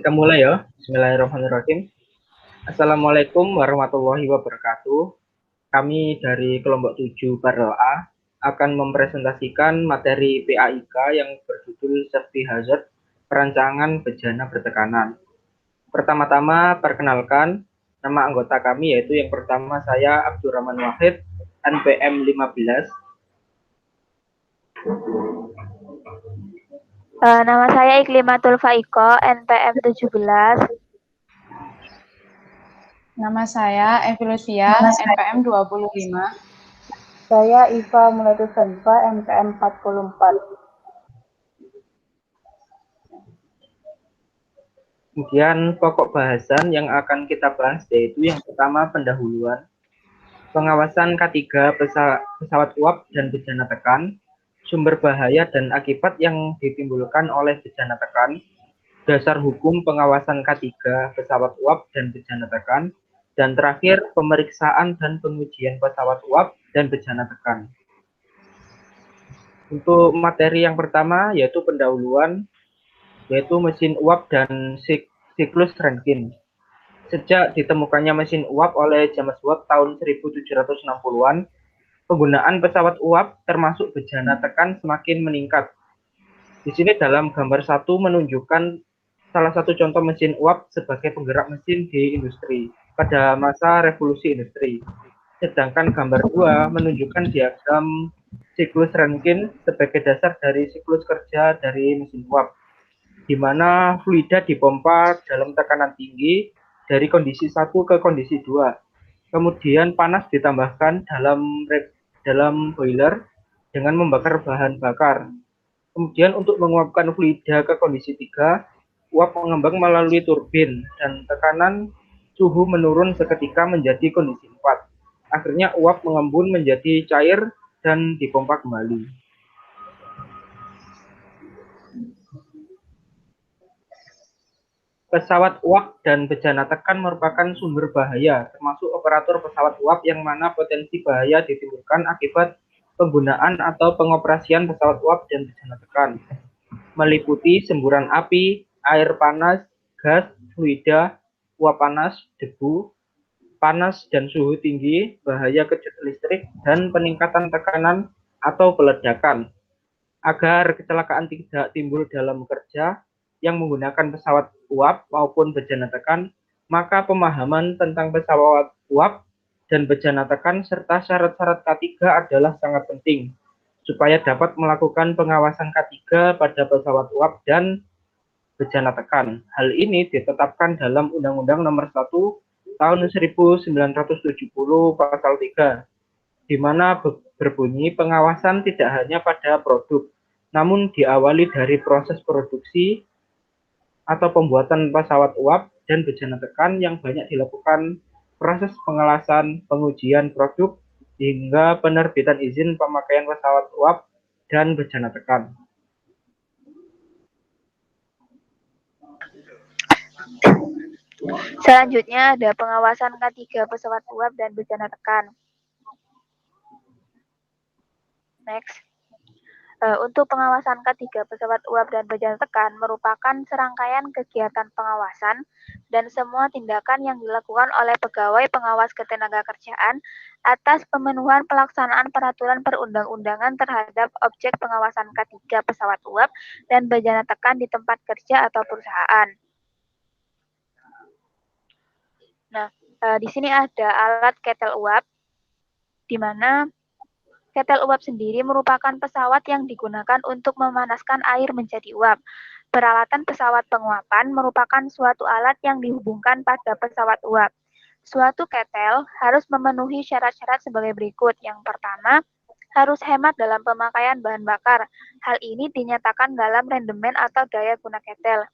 Kita mulai ya. Bismillahirrahmanirrahim. Assalamualaikum warahmatullahi wabarakatuh. Kami dari kelompok 7 Barel A akan mempresentasikan materi PAIK yang berjudul Safety Hazard Perancangan Bejana Bertekanan. Pertama-tama perkenalkan nama anggota kami, yaitu yang pertama saya Abdurrahman Wahid, NPM 15. Nama saya Iklimatul Faiko, NPM 17. Nama saya Evilusia, NPM 25. Saya Iva Mulatus Hanifah, NPM 44. Kemudian pokok bahasan yang akan kita bahas yaitu yang pertama pendahuluan, pengawasan K3 pesawat uap dan bejana tekan, sumber bahaya dan akibat yang ditimbulkan oleh bejana tekan, dasar hukum pengawasan K3 pesawat uap dan bejana tekan, dan terakhir pemeriksaan dan pengujian pesawat uap dan bejana tekan. Untuk materi yang pertama yaitu pendahuluan, yaitu mesin uap dan siklus Rankine. Sejak ditemukannya mesin uap oleh James Watt tahun 1760-an, penggunaan pesawat uap termasuk bejana tekan semakin meningkat. Di sini dalam gambar 1 menunjukkan salah satu contoh mesin uap sebagai penggerak mesin di industri pada masa revolusi industri. Sedangkan gambar 2 menunjukkan diagram siklus Rankine sebagai dasar dari siklus kerja dari mesin uap, di mana fluida dipompa dalam tekanan tinggi dari kondisi 1 ke kondisi 2. Kemudian panas ditambahkan dalam boiler dengan membakar bahan bakar. Kemudian untuk menguapkan fluida ke kondisi 3, uap mengembang melalui turbin dan tekanan suhu menurun seketika menjadi kondisi 4. Akhirnya uap mengembun menjadi cair dan dipompa kembali. Pesawat uap dan bejana tekan merupakan sumber bahaya, termasuk operator pesawat uap yang mana potensi bahaya ditimbulkan akibat penggunaan atau pengoperasian pesawat uap dan bejana tekan, meliputi semburan api, air panas, gas, fluida, uap panas, debu, panas dan suhu tinggi, bahaya kejut listrik, dan peningkatan tekanan atau peledakan. Agar kecelakaan tidak timbul dalam bekerja yang menggunakan pesawat uap maupun bejana tekan, maka pemahaman tentang pesawat uap dan bejana tekan serta syarat-syarat K3 adalah sangat penting supaya dapat melakukan pengawasan K3 pada pesawat uap dan bejana tekan. Hal ini ditetapkan dalam Undang-Undang Nomor 1 Tahun 1970 Pasal 3, di mana berbunyi pengawasan tidak hanya pada produk, namun diawali dari proses produksi atau pembuatan pesawat uap dan bejana tekan yang banyak dilakukan proses pengelasan, pengujian produk, hingga penerbitan izin pemakaian pesawat uap dan bejana tekan. Selanjutnya ada pengawasan K3 pesawat uap dan bejana tekan. Next. Untuk pengawasan K3 pesawat uap dan bejana tekan merupakan serangkaian kegiatan pengawasan dan semua tindakan yang dilakukan oleh pegawai pengawas ketenagakerjaan atas pemenuhan pelaksanaan peraturan perundang-undangan terhadap objek pengawasan K3 pesawat uap dan bejana tekan di tempat kerja atau perusahaan. Nah, di sini ada alat ketel uap, di mana ketel uap sendiri merupakan pesawat yang digunakan untuk memanaskan air menjadi uap. Peralatan pesawat penguapan merupakan suatu alat yang dihubungkan pada pesawat uap. Suatu ketel harus memenuhi syarat-syarat sebagai berikut. Yang pertama, harus hemat dalam pemakaian bahan bakar. Hal ini dinyatakan dalam rendemen atau daya guna ketel.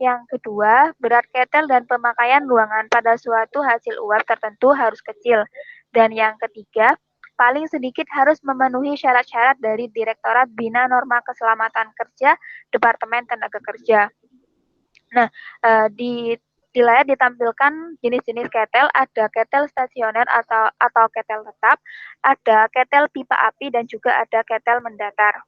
Yang kedua, berat ketel dan pemakaian ruangan pada suatu hasil uap tertentu harus kecil. Dan yang ketiga, paling sedikit harus memenuhi syarat-syarat dari Direktorat Bina Norma Keselamatan Kerja Departemen Tenaga Kerja. Nah, di layar ditampilkan jenis-jenis ketel, ada ketel stasioner atau ketel tetap, ada ketel pipa api, dan juga ada ketel mendatar.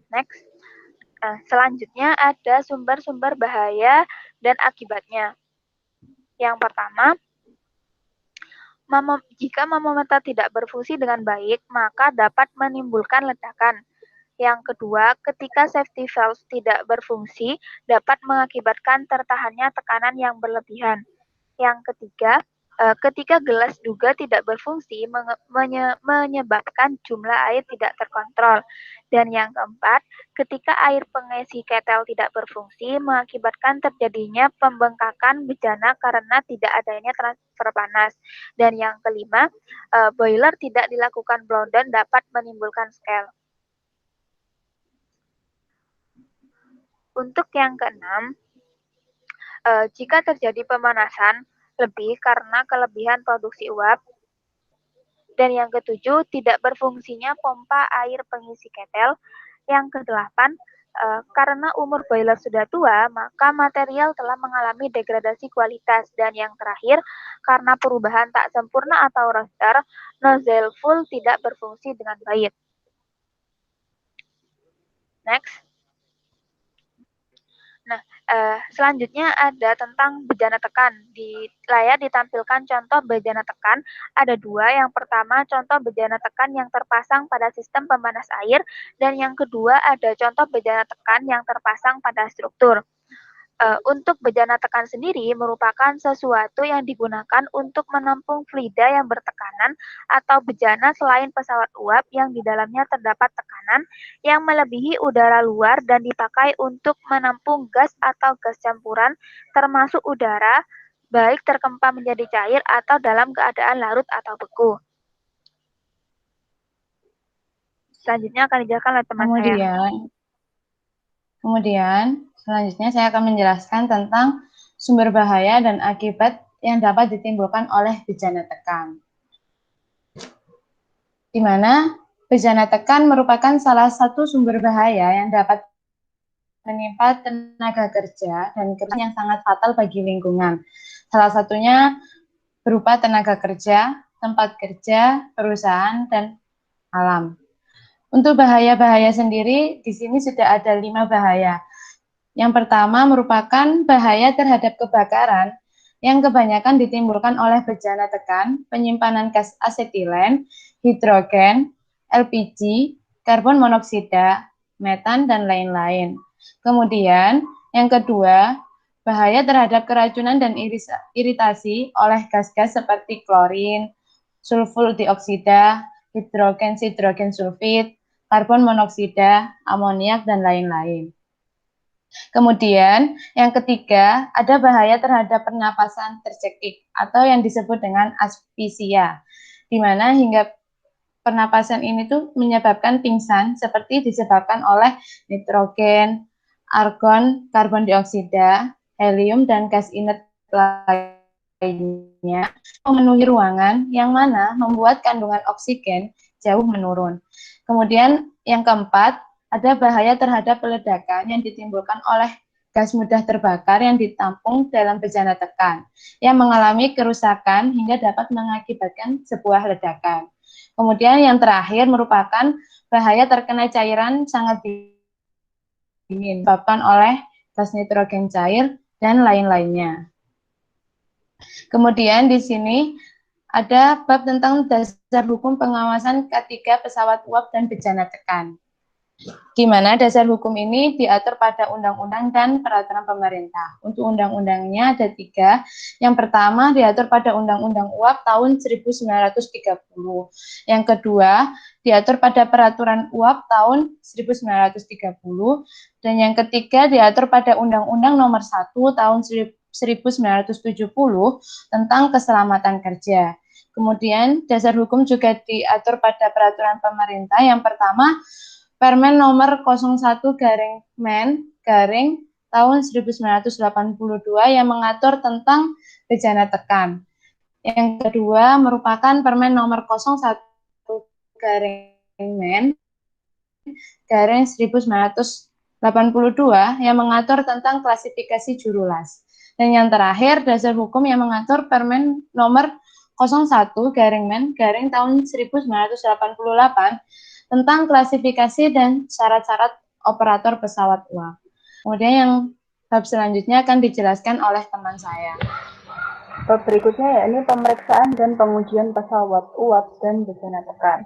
Next. Nah, selanjutnya ada sumber-sumber bahaya dan akibatnya. Yang pertama, jika termometer tidak berfungsi dengan baik, maka dapat menimbulkan ledakan. Yang kedua, ketika safety valve tidak berfungsi, dapat mengakibatkan tertahannya tekanan yang berlebihan. Yang ketiga, ketika gelas duga tidak berfungsi, menyebabkan jumlah air tidak terkontrol. Dan yang keempat, ketika air pengisi ketel tidak berfungsi, mengakibatkan terjadinya pembengkakan bejana karena tidak adanya transfer panas. Dan yang kelima, boiler tidak dilakukan blow down dapat menimbulkan scale. Untuk yang keenam, jika terjadi pemanasan lebih karena kelebihan produksi uap. Dan yang ketujuh, tidak berfungsinya pompa air pengisi ketel. Yang kedelapan, karena umur boiler sudah tua, maka material telah mengalami degradasi kualitas. Dan yang terakhir, karena perubahan tak sempurna atau roster, nozzle full tidak berfungsi dengan baik. Next. Nah, selanjutnya ada tentang bejana tekan. Di layar ditampilkan contoh bejana tekan. Ada dua. Yang pertama, contoh bejana tekan yang terpasang pada sistem pemanas air. Dan yang kedua, ada contoh bejana tekan yang terpasang pada struktur. Untuk bejana tekan sendiri merupakan sesuatu yang digunakan untuk menampung fluida yang bertekanan atau bejana selain pesawat uap yang di dalamnya terdapat tekanan yang melebihi udara luar dan dipakai untuk menampung gas atau gas campuran termasuk udara, baik terkempa menjadi cair atau dalam keadaan larut atau beku. Selanjutnya akan dijelaskan oleh teman saya. Kemudian, selanjutnya saya akan menjelaskan tentang sumber bahaya dan akibat yang dapat ditimbulkan oleh bejana tekan. Di mana bejana tekan merupakan salah satu sumber bahaya yang dapat menimpa tenaga kerja dan kerja yang sangat fatal bagi lingkungan. Salah satunya berupa tenaga kerja, tempat kerja, perusahaan, dan alam. Untuk bahaya-bahaya sendiri, di sini sudah ada 5 bahaya. Yang pertama merupakan bahaya terhadap kebakaran yang kebanyakan ditimbulkan oleh bejana tekan, penyimpanan gas asetilen, hidrogen, LPG, karbon monoksida, metan, dan lain-lain. Kemudian, yang kedua, bahaya terhadap keracunan dan iritasi oleh gas-gas seperti klorin, sulfur dioksida, hidrogen sulfid, karbon monoksida, amoniak, dan lain-lain. Kemudian, yang ketiga, ada bahaya terhadap pernapasan tercekik atau yang disebut dengan asphyxia, di mana hingga pernapasan ini tuh menyebabkan pingsan seperti disebabkan oleh nitrogen, argon, karbon dioksida, helium, dan gas inert lainnya memenuhi ruangan yang mana membuat kandungan oksigen jauh menurun. Kemudian yang keempat, ada bahaya terhadap peledakan yang ditimbulkan oleh gas mudah terbakar yang ditampung dalam bejana tekan, yang mengalami kerusakan hingga dapat mengakibatkan sebuah ledakan. Kemudian yang terakhir merupakan bahaya terkena cairan sangat dingin, disebabkan oleh gas nitrogen cair dan lain-lainnya. Kemudian di sini ada bab tentang dasar hukum pengawasan K3 pesawat uap dan bejana tekan. Di mana dasar hukum ini diatur pada undang-undang dan peraturan pemerintah. Untuk undang-undangnya ada 3. Yang pertama diatur pada Undang-Undang UAP tahun 1930. Yang kedua diatur pada Peraturan UAP tahun 1930. Dan yang ketiga diatur pada Undang-Undang Nomor 1 tahun 1970 tentang keselamatan kerja. Kemudian dasar hukum juga diatur pada peraturan pemerintah. Yang pertama Permen nomor 01/Men tahun 1982 yang mengatur tentang bejana tekan. Yang kedua merupakan Permen nomor 01/Men 1982 yang mengatur tentang klasifikasi jurulas. Dan yang terakhir dasar hukum yang mengatur Permen nomor 01/Men tahun 1988 tentang klasifikasi dan syarat-syarat operator pesawat uap. Kemudian yang bab selanjutnya akan dijelaskan oleh teman saya. Bab berikutnya yakni pemeriksaan dan pengujian pesawat uap dan bejana tekan.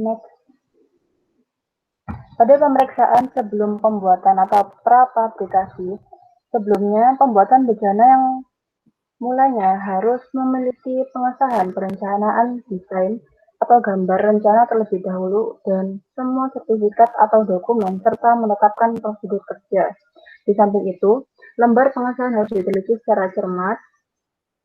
Next. Pada pemeriksaan sebelum pembuatan atau prafabrikasi, sebelumnya pembuatan bejana yang mulanya harus memiliki pengesahan perencanaan desain atau gambar rencana terlebih dahulu dan semua sertifikat atau dokumen serta menetapkan prosedur kerja. Di samping itu, lembar pengesahan harus diteliti secara cermat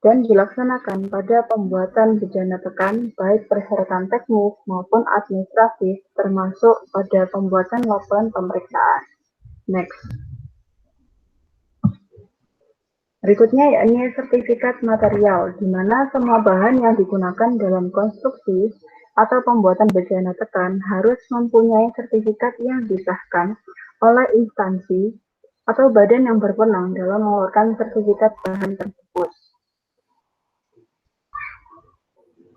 dan dilaksanakan pada pembuatan bejana tekan baik persyaratan teknis maupun administratif termasuk pada pembuatan laporan pemeriksaan. Next. Berikutnya yakni sertifikat material, di mana semua bahan yang digunakan dalam konstruksi atau pembuatan bejana tekan harus mempunyai sertifikat yang disahkan oleh instansi atau badan yang berwenang dalam mengeluarkan sertifikat bahan tersebut.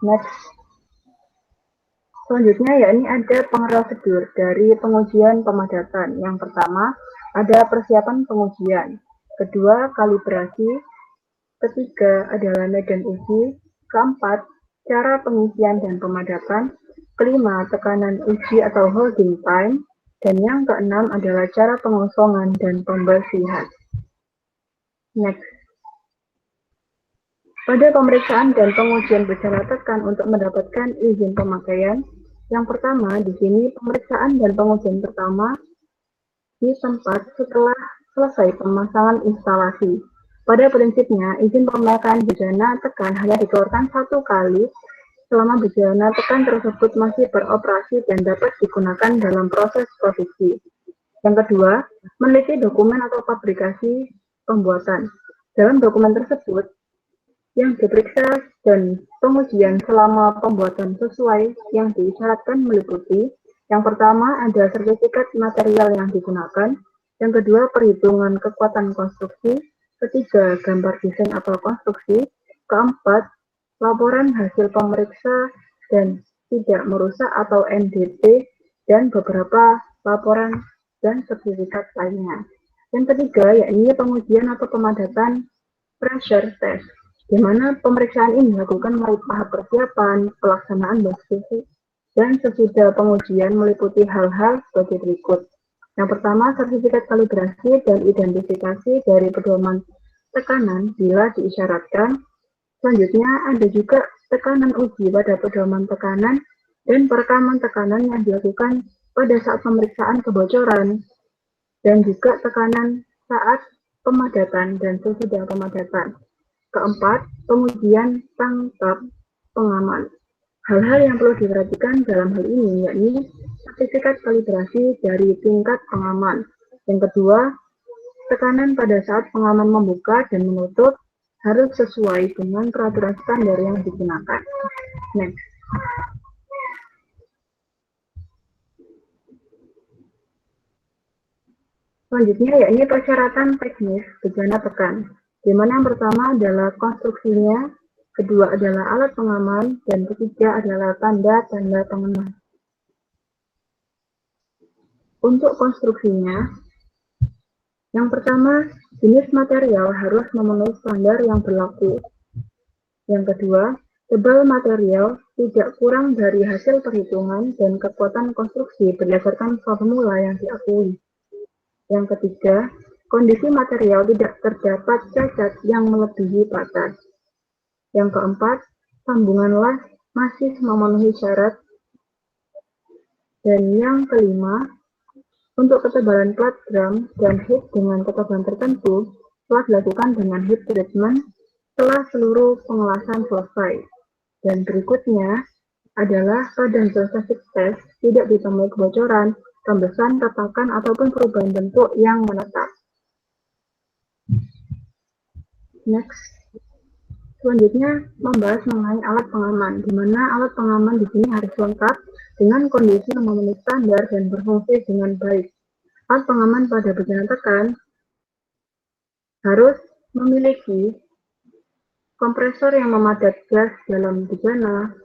Next. Selanjutnya yakni ada prosedur dari pengujian pemadatan. Yang pertama, ada persiapan pengujian. Kedua, kalibrasi. Ketiga adalah medan uji. Keempat, cara pengisian dan pemadatan. Kelima, tekanan uji atau holding time. Dan yang keenam adalah cara pengosongan dan pembersihan. Next. Pada pemeriksaan dan pengujian bejana tekan untuk mendapatkan izin pemakaian, yang pertama di sini pemeriksaan dan pengujian pertama di tempat setelah selesai pemasangan instalasi. Pada prinsipnya, izin pemakaian bejana tekan hanya dikeluarkan 1 kali selama bejana tekan tersebut masih beroperasi dan dapat digunakan dalam proses produksi. Yang kedua, meneliti dokumen atau publikasi pembuatan. Dalam dokumen tersebut, yang diperiksa dan pengujian selama pembuatan sesuai yang diisyaratkan meliputi yang pertama ada sertifikat material yang digunakan, yang kedua perhitungan kekuatan konstruksi, ketiga gambar desain atau konstruksi, keempat laporan hasil pemeriksa dan tidak merusak atau NDT, dan beberapa laporan dan sertifikat lainnya. Yang ketiga yakni pengujian atau pemadatan pressure test, di mana pemeriksaan ini dilakukan melalui tahap persiapan, pelaksanaan basis, dan sesudah pengujian meliputi hal-hal sebagai berikut. Yang pertama, sertifikat kalibrasi dan identifikasi dari pedoman tekanan bila diisyaratkan. Selanjutnya, ada juga tekanan uji pada pedoman tekanan dan perekaman tekanan yang dilakukan pada saat pemeriksaan kebocoran, dan juga tekanan saat pemadatan dan sesudah pemadatan. Keempat, pengujian tangkap pengaman. Hal-hal yang perlu diperhatikan dalam hal ini yakni sertifikat kalibrasi dari tingkat pengaman. Yang kedua, tekanan pada saat pengaman membuka dan menutup harus sesuai dengan peraturan standar yang digunakan. Next. Selanjutnya yakni persyaratan teknis bejana tekan, di mana yang pertama adalah konstruksinya, kedua adalah alat pengaman, dan ketiga adalah tanda-tanda pengenal. Untuk konstruksinya, yang pertama, jenis material harus memenuhi standar yang berlaku. Yang kedua, tebal material tidak kurang dari hasil perhitungan dan kekuatan konstruksi berdasarkan formula yang diakui. Yang ketiga, kondisi material tidak terdapat cacat yang melebihi batas. Yang keempat, sambungan las masih memenuhi syarat. Dan yang kelima, untuk ketebalan plat drum dan heat dengan ketebalan tertentu telah dilakukan dengan heat treatment setelah seluruh pengelasan selesai. Dan berikutnya adalah pada hasil static test tidak ditemui kebocoran, rembesan, retakan, ataupun perubahan bentuk yang menetap. Next. Selanjutnya, membahas mengenai alat pengaman, di mana alat pengaman di sini harus lengkap dengan kondisi yang memenuhi standar dan berfungsi dengan baik. Alat pengaman pada bejana tekan harus memiliki kompresor yang memadat gas dalam bejana,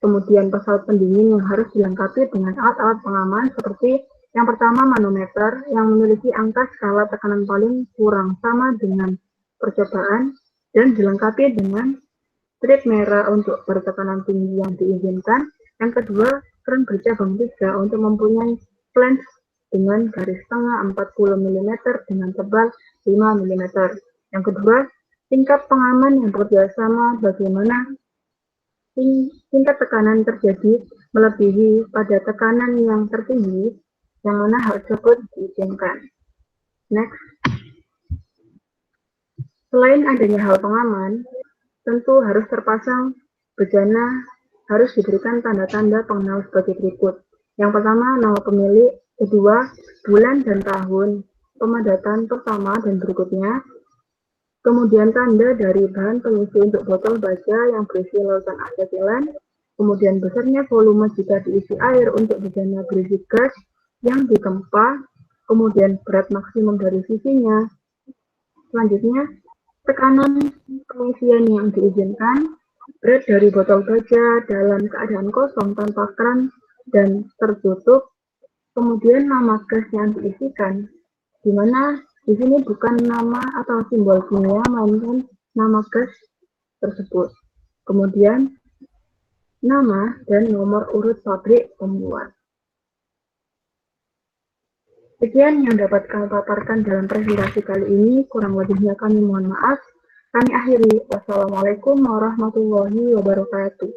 Kemudian pesawat pendingin yang harus dilengkapi dengan alat-alat pengaman seperti yang pertama manometer yang memiliki angka skala tekanan paling kurang sama dengan percobaan dan dilengkapi dengan strip merah untuk bertekanan tinggi yang diizinkan. Yang kedua, kran bercabang 3 untuk mempunyai flange dengan garis tengah 40 mm dengan tebal 5 mm. Yang kedua, tingkat pengaman yang bekerja sama bagaimana tingkat tekanan terjadi melebihi pada tekanan yang tertinggi, yang mana hal tersebut diizinkan. Next. Selain adanya hal pengaman, tentu harus terpasang bejana, harus diberikan tanda-tanda pengenal sebagai berikut. Yang pertama, nama pemilik. Kedua, bulan dan tahun pemadatan pertama dan berikutnya. Kemudian tanda dari bahan pengisi untuk botol baja yang berisi lautan asetilen. Kemudian besarnya volume jika diisi air untuk bejana berisi gas yang ditempa. Kemudian berat maksimum dari sisinya. Selanjutnya, tekanan pengisian yang diizinkan, berat dari botol baja dalam keadaan kosong tanpa kran dan tertutup, kemudian nama gas yang diisikan, di mana di sini bukan nama atau simbol kimia, melainkan nama gas tersebut. Kemudian nama dan nomor urut pabrik pembuat. Sekian yang dapat kami paparkan dalam presentasi kali ini, kurang lebihnya kami mohon maaf. Kami akhiri. Wassalamualaikum warahmatullahi wabarakatuh.